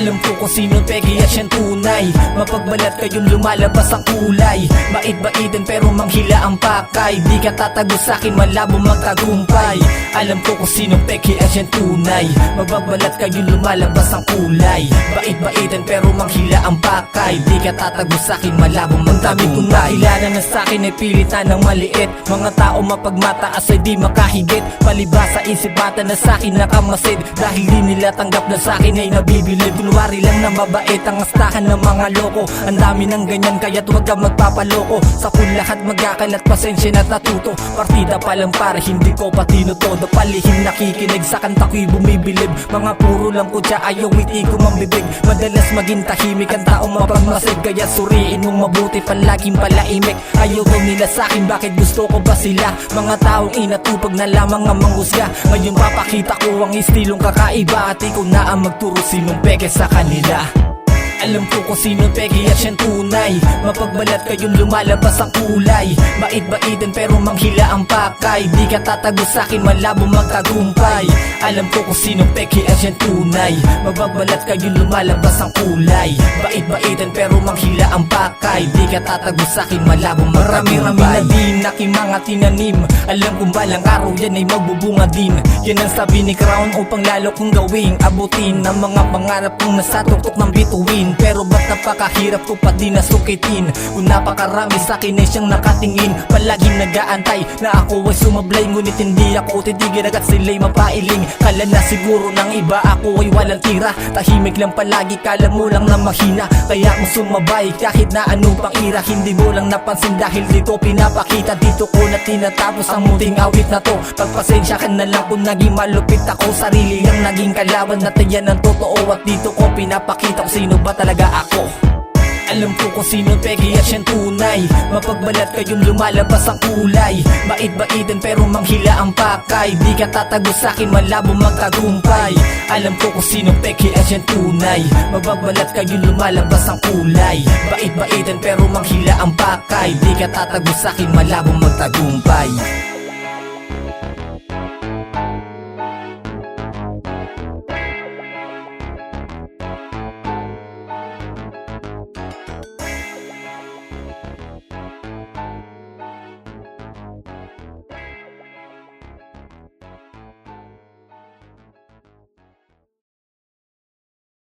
Alam ko kung sino peki at siyang tunay. Mapagbalat kayong lumalabas ang kulay. Bait-baitin pero manghila ang pakay. Di ka tatago sa'kin, malabo magtagumpay. Alam ko kung sino peki at siyang tunay. Mapagbalat kayong lumalabas ang kulay. Bait-baitin pero manghila ang pakay. Di ka tatago sa'kin, malabo magtagumpay. Kung nakilala na sa'kin ay pilitan ng maliit. Mga tao mapagmataas ay di makahigit. Palibasa isip mata na sa'kin nakamasid. Dahil di nila tanggap na sa'kin ay nabibilib. Kunwari lang na mabait ang astahan ng mga loko. Ang dami ng ganyan kaya't huwag ka magpapaloko. Sa kung lahat magkakalat pasensya na't natuto. Partida pa lang pare hindi ko pa tinutodo. Palihim nakikinig sa kanta ko'y bumibilib. Mga puro lang kutya ayaw iti ko mambibig. Madalas maging tahimik ang taong mapagmasid. Kaya suriin mong mabuti palaging palaimik. Ayaw daw nila sa'kin bakit gusto ko ba sila? Mga taong inatupag na lamang ang manghusga. Ngayon papakita ko ang istilong kakaiba. At ikaw na ang magturo sinong peke sa kanila. Alam ko kung sino peki at siyang tunay. Mapagbalat kayong lumalabas ang kulay. Bait-baitin pero manghila ang pakay. Di ka tatago sa'kin, malabo magtagumpay. Alam ko kung sino peki at siyang tunay. Mapagbalat kayong lumalabas ang kulay. Bait-baitin pero manghila ang pakay. Di ka tatago sa'kin, malabo magtagumpay. Marami-rami na din aking mga tinanim. Alam kong balang araw yan ay magbubunga din. Yan ang sabi ni Crown upang lalo kong gawing abutin ang mga pangarap kong nasa tuktok ng bituin. Pero ba't napakahirap ko pa di nasukitin? Kung napakarami sa'kin ay siyang nakatingin. Palaging nag-aantay na ako ay sumablay. Ngunit hindi ako titigil agad sila'y mapailing. Kala na siguro ng iba ako ay walang tira. Tahimik lang palagi, kala mo lang na mahina. Kaya ako sumabay kahit na anong pang ira. Hindi mo lang napansin dahil di ko pinapakita. Dito ko na tinatapos ang munting awit na to. Pagpasensya ka na lang kung naging malupit ako. Sarili lang naging kalaban natin yan ang totoo. At dito ko pinapakita kung sino ba talaga ako. Alam ko kung sino peki at siyang tunay. Mapagbalat kayong lumalabas ang kulay. Bait-baitin pero manghila ang pakay. Di ka tatago sa'kin, malabo magtagumpay. Alam ko kung sino peki at siyang tunay. Mapagbalat kayong lumalabas ang kulay. Bait-baitin pero manghila ang pakay. Di ka tatago sa'kin, malabo magtagumpay.